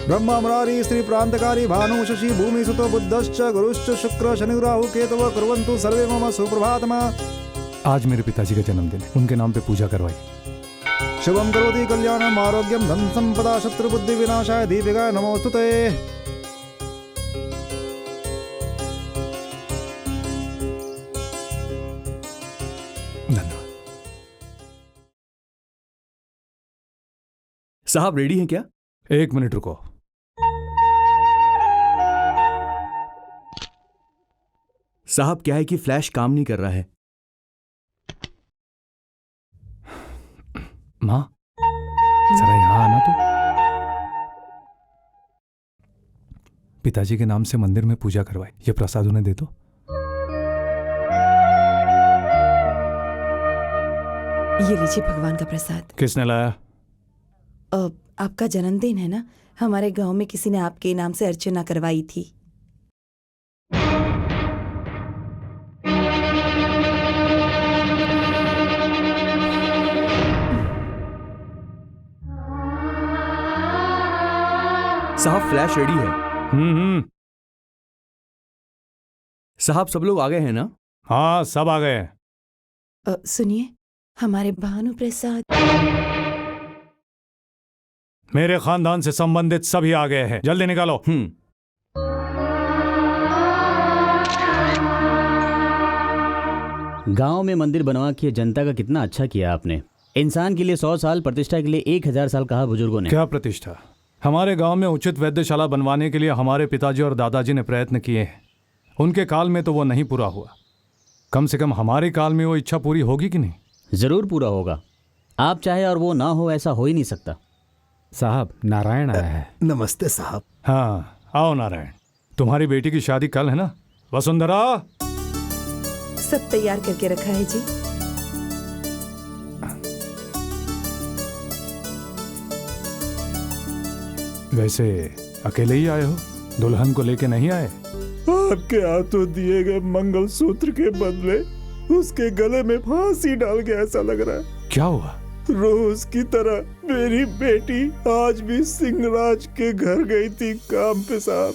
ब्रह्मा मुरारी स्त्री प्रांतकारी भानु शशि भूमि सुतो बुद्धश्च गुरुश्च शुक्र शनि राहु केतव कुर्वन्तु सर्वे मम सुप्रभातमा। आज मेरे पिताजी का जन्मदिन है, उनके नाम पे पूजा करवाई। शुभम करोति कल्याणम आरोग्यम धन संपदा शत्रु बुद्धि विनाशाय दीपिका नमोस्तुते। धन्यवाद। साहब रेडी हैं क्या? एक मिनट रुको। साहब क्या है कि फ्लैश काम नहीं कर रहा है। माँ जरा यहाँ आना तो। पिताजी के नाम से मंदिर में पूजा करवाई, ये प्रसाद उन्हें दे दो। ये लीजिए भगवान का प्रसाद। किसने लाया? आपका जन्मदिन है ना, हमारे गांव में किसी ने आपके नाम से अर्चना करवाई थी। साहब फ्लैश रेडी है। साहब सब लोग आ गए हैं ना? हाँ सब आ गए हैं। सुनिए, हमारे भानु प्रसाद। मेरे खानदान से संबंधित सभी आ गए हैं, जल्दी निकालो। गांव में मंदिर बनवा के जनता का कितना अच्छा किया आपने। इंसान के लिए 100 साल, प्रतिष्ठा के लिए 1000 साल कहा बुजुर्गों ने। क्या प्रतिष्ठा? हमारे गांव में उचित वैद्यशाला बनवाने के लिए हमारे पिताजी और दादाजी ने प्रयत्न किए हैं। उनके काल में तो वो नहीं पूरा हुआ, कम से कम हमारे काल में वो इच्छा पूरी होगी कि नहीं? जरूर पूरा होगा। आप चाहे और वो ना हो, ऐसा हो ही नहीं सकता। साहब नारायण आया है। नमस्ते साहब। हाँ आओ नारायण। तुम्हारी बेटी की शादी कल है ना? वसुंधरा सब तैयार करके रखा है जी। वैसे अकेले ही आए हो, दुल्हन को लेके नहीं आए? आपके हाथों दिए गए मंगलसूत्र के बदले उसके गले में फांसी डाल के ऐसा लग रहा है। क्या हुआ? रोज की तरह मेरी बेटी आज भी सिंहराज के घर गई थी काम पे साहब।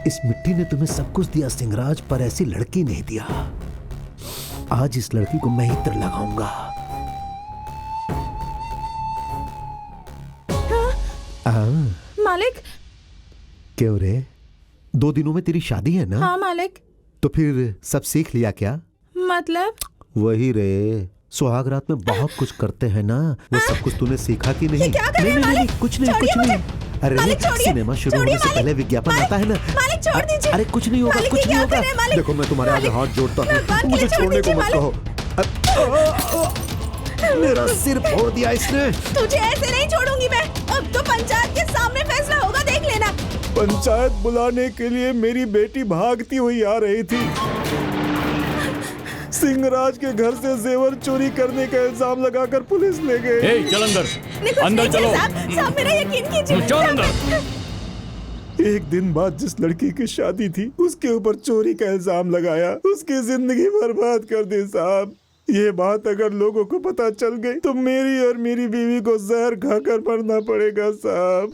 इस मिट्टी ने तुम्हें सब कुछ दिया सिंहराज, पर ऐसी लड़की नहीं दिया। आज इस लड़की को मैं ही तिर लगाऊंगा। मालिक। क्यों रे? 2 दिनों में तेरी शादी है ना? हाँ मालिक। तो फिर सब सीख लिया क्या? मतलब? वही रे, सुहाग रात में बहुत कुछ करते हैं ना, वो सब कुछ तूने सीखा कि नहीं? क्या कर रहे हैं मालिक? कुछ नहीं, कुछ नहीं। अरे सिनेमा शुरू होने से पहले विज्ञापन आता है ना। मालिक छोड़ दीजिए। अरे कुछ नहीं होगा, कुछ नहीं होगा। देखो मैं तुम्हारे आगे हाथ जोड़ता हूँ, मुझे छोड़ने को मत कहो। मेरा सिर फोड़ दिया इसने। तुझे ऐसे नहीं छोड़ूंगी मैं। अब तो पंचायत के सामने फैसला होगा, देख लेना। पंचायत बुलाने के लिए मेरी बेटी भागती हुई आ रही थी। सिंहराज के घर से जेवर चोरी करने का इल्जाम लगाकर पुलिस ले गए। चल अंदर चलो। साहब मेरा यकीन कीजिए। चल अंदर। एक दिन बाद जिस लड़की की शादी थी उसके ऊपर चोरी का इल्जाम लगाया, उसकी जिंदगी बर्बाद कर दी साहब। ये बात अगर लोगों को पता चल गई तो मेरी और मेरी बीवी को जहर खाकर मरना पड़ेगा साहब।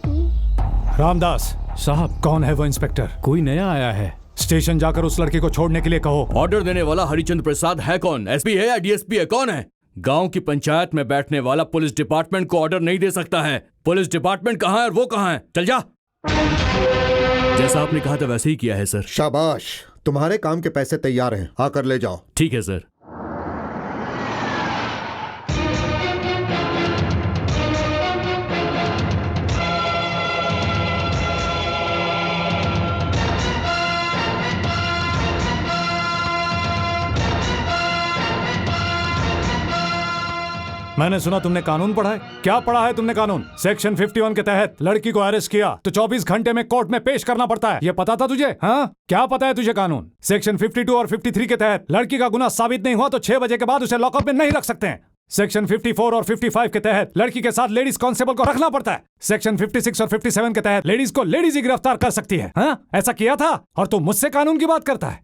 रामदास साहब कौन है वो इंस्पेक्टर? कोई नया आया है। स्टेशन जाकर उस लड़की को छोड़ने के लिए कहो। ऑर्डर देने वाला हरिचंद्र प्रसाद है कौन? एसपी है या डीएसपी है? कौन है? गांव की पंचायत में बैठने वाला पुलिस डिपार्टमेंट को ऑर्डर नहीं दे सकता है। पुलिस डिपार्टमेंट कहाँ है और वो कहाँ है? चल जा। जैसा आपने कहा था वैसे ही किया है सर। शाबाश, तुम्हारे काम के पैसे तैयार हैं, आकर ले जाओ। ठीक है सर। मैंने सुना तुमने कानून पढ़ा है। क्या पढ़ा है तुमने कानून? सेक्शन 51 के तहत लड़की को अरेस्ट किया तो 24 घंटे में कोर्ट में पेश करना पड़ता है। ये पता था तुझे? हाँ, क्या पता है तुझे कानून? सेक्शन 52 और 53 के तहत लड़की का गुनाह साबित नहीं हुआ तो 6 बजे के बाद उसे लॉकअप में नहीं रख सकते हैं। सेक्शन 54 और 55 के तहत लड़की के साथ लेडीज कांस्टेबल को रखना पड़ता है। सेक्शन 56 और 57 के तहत लेडीज को लेडीज ही गिरफ्तार कर सकती है। हाँ, ऐसा किया था और तू मुझसे कानून की बात करता है।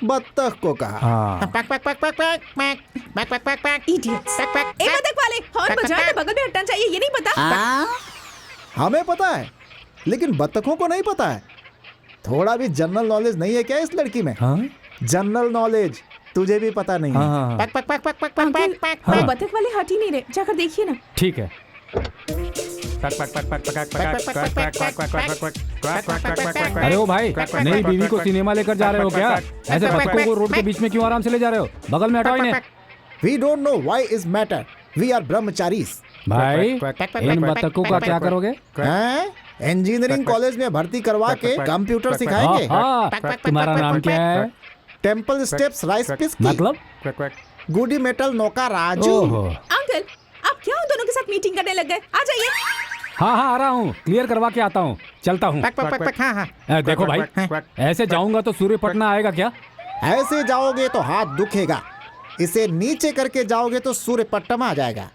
बत्तख को कहा। हाँ Idiots. ए बतख वाले, हॉर्न बजाए तो बगल में हटना चाहिए, ये नहीं पता? हमें पता है, लेकिन बत्तखों को नहीं पता है। थोड़ा भी जनरल नॉलेज नहीं है क्या इस लड़की में? हाँ जनरल नॉलेज तुझे भी पता नहीं है। हाँ अंकल, वो बतख वाले हट ही नहीं रहे, जाकर देखिए ना। ठीक है। अरे ओ भाई, नई बीवी को सिनेमा लेकर जा रहे हो क्या? ऐसे बच्चों को रोड के बीच में क्यों आराम से ले जा रहे हो? बगल में हटाओ इन्हें। We don't know why is matter. We are brahmacharis. भाई, इन बतखों का क्या करोगे? इंजीनियरिंग कॉलेज में भर्ती करवा के कंप्यूटर सिखाएंगे। हाँ, तुम्हारा नाम क्या है? टेम्पल स्टेप्स राइस पिस्की, मतलब? गुडी मेटल नौका राजू। ओहो। अंकल, आप क्या उन दोनों के साथ मीटिंग करने लग गए? आ जाइए। हाँ हाँ, आ रहा हूँ, क्लियर करवा के आता हूँ, चलता हूँ। देखो भाई, ऐसे जाऊंगा तो सूर्यपटना आएगा क्या? ऐसे जाओगे तो हाथ दुखेगा, इसे नीचे करके जाओगे तो सूर्यपट्टम आ जाएगा।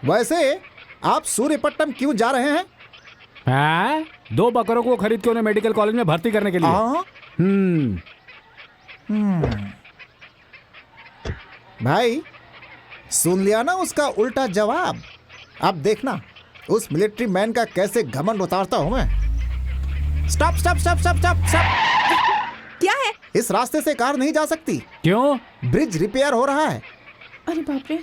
वैसे आप सूर्यपट्टम क्यों जा रहे हैं? हाँ? 2 बकरों को खरीद के उन्हें मेडिकल कॉलेज में भर्ती करने के लिए। भाई, सुन लिया ना उसका उल्टा जवाब। अब देखना उस मिलिट्री मैन का कैसे घमंड उतारता हूं मैं। Stop stop stop stop stop stop. क्या है? इस रास्ते से कार नहीं जा सकती, क्यों? ब्रिज रिपेयर हो रहा है। अरे बाप रे,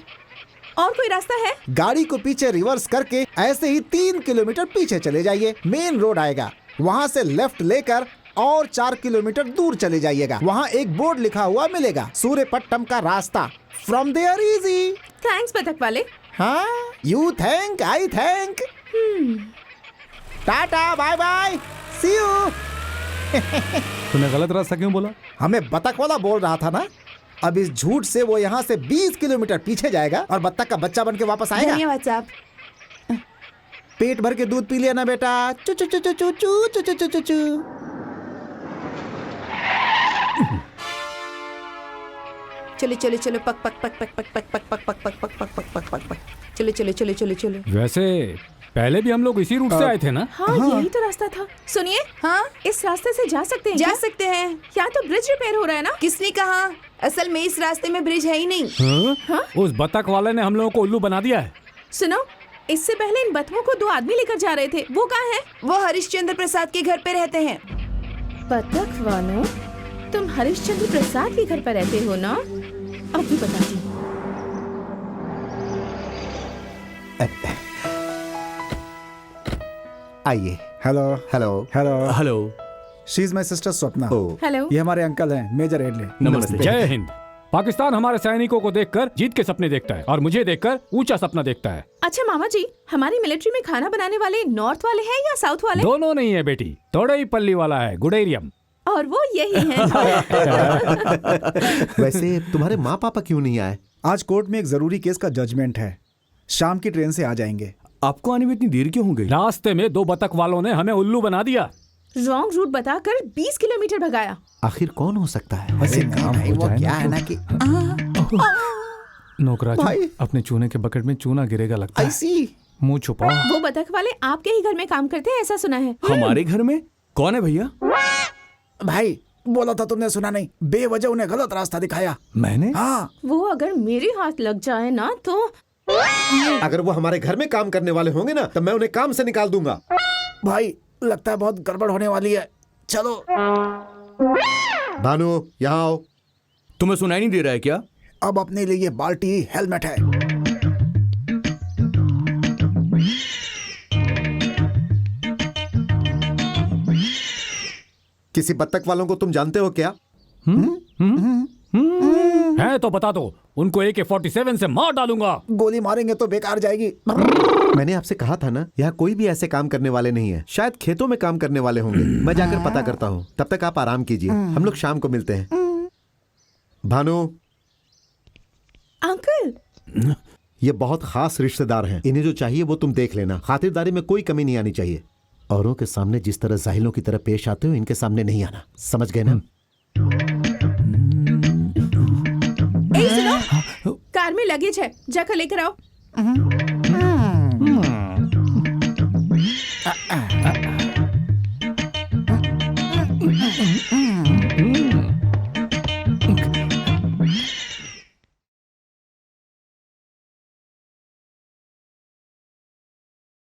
और कोई रास्ता है? गाड़ी को पीछे रिवर्स करके ऐसे ही 3 किलोमीटर पीछे चले जाइए, मेन रोड आएगा, वहां से लेफ्ट लेकर और 4 किलोमीटर दूर चले जाइएगा, वहां एक बोर्ड लिखा हुआ मिलेगा, सूर्यपट्टम का रास्ता, फ्रॉम देयर इजी। थैंक्स बतख वाले। हाँ, you thank, I thank. Tata, bye bye, see you. तूने गलत रास्ता क्यों बोला? हमें बतख वाला बोल रहा था ना। अब इस झूठ से वो यहाँ से 20 किलोमीटर पीछे जाएगा और बत्तख का बच्चा बन के वापस आएगा। धन्यवाद साहब। पेट भर के दूध पी लिया ना बेटा। चू चू चू चू चू चू चू चू चू चू। चलो चलो चलो, पक पक पक पक पक पक पक पक पक पक पक पक पक पक पक। चलो चलो चलो चलो चलो। वैसे पहले भी हम लोग इसी रूट से आए थे ना? हाँ, यही तो रास्ता था। सुनिए, हाँ, इस रास्ते से जा सकते हैं? जा सकते हैं। यहाँ तो ब्रिज रिपेयर हो रहा है ना? किसने कहा? असल में इस रास्ते में ब्रिज है ही नहीं। हाँ? उस बतख वाले ने हम लोगों को उल्लू बना दिया है। सुनो, इससे पहले इन बतखों को 2 आदमी लेकर जा रहे थे, वो कहाँ हैं? वो हरिश्चंद्र प्रसाद के घर पे रहते हैं। बतख वालों, तुम हरिश्चंद्र प्रसाद के घर पर रहते हो ना? अब भी बताती हूँ। आइए। Hello hello hello hello. She is my sister Swapna. Hello. ये हमारे अंकल हैं, मेजर एडले। नमस्ते। जय हिंद। पाकिस्तान हमारे सैनिकों को देखकर जीत के सपने देखता है और मुझे देखकर ऊंचा सपना देखता है। अच्छा मामा जी, हमारी मिलिट्री में खाना बनाने वाले नॉर्थ वाले हैं या साउथ वाले? दोनों नहीं है बेटी, थोड़ा ही पल्ली वाला है, गुडेरियम। और वो यही है। वैसे तुम्हारे माँ पापा क्यों नहीं आए? आज कोर्ट में एक जरूरी केस का जजमेंट है, शाम की ट्रेन से आ जाएंगे। आपको आने में इतनी देर क्यों हो गई? रास्ते में 2 बतख वालों ने हमें उल्लू बना दिया। रॉन्ग रूट बताकर 20 किलोमीटर भगाया। आखिर कौन हो सकता है? वैसे नहीं, वो क्या है ना कि नौकराज, अपने चूने के बकेट में चूना गिरेगा लगता है। ऐसी मुंह छुपाओ। वो बतख वाले आपके ही घर में काम करते हैं, ऐसा सुना है। हमारे घर में? कौन है भैया? भाई, बोला था तुमने, सुना नहीं? बेवजह उन्हें गलत रास्ता दिखाया। मैंने? हाँ। वो अगर मेरे हाथ लग जाए ना तो अगर वो हमारे घर में काम करने वाले होंगे ना, तब मैं उन्हें काम से निकाल दूंगा। भाई, लगता है बहुत गड़बड़ होने वाली है। चलो। भानु, यहाँ आओ। तुम्हें सुनाई नहीं दे रहा है क्या? अब अपने लिए ये बाल्टी हेलमेट है। किसी बत्तख वालों को तुम जानते हो क्या? है तो बता दो, उनको AK-47 से मार डालूंगा। गोली मारेंगे तो बेकार जाएगी। मैंने आपसे कहा था ना, यहाँ कोई भी ऐसे काम करने वाले नहीं है। शायद खेतों में काम करने वाले होंगे। मैं जाकर पता करता हूँ, तब तक आप आराम कीजिए। हम लोग शाम को मिलते हैं। भानु। अंकल, ये बहुत खास रिश्तेदार हैं। इन्हें जो चाहिए वो तुम देख लेना। खातिरदारी में कोई कमी नहीं आनी चाहिए। औरों के सामने जिस तरह जाहिलों की तरह पेश आते हो, इनके सामने नहीं आना। समझ गए ना? सुनो, कार में लगेज है, जाकर लेकर आओ।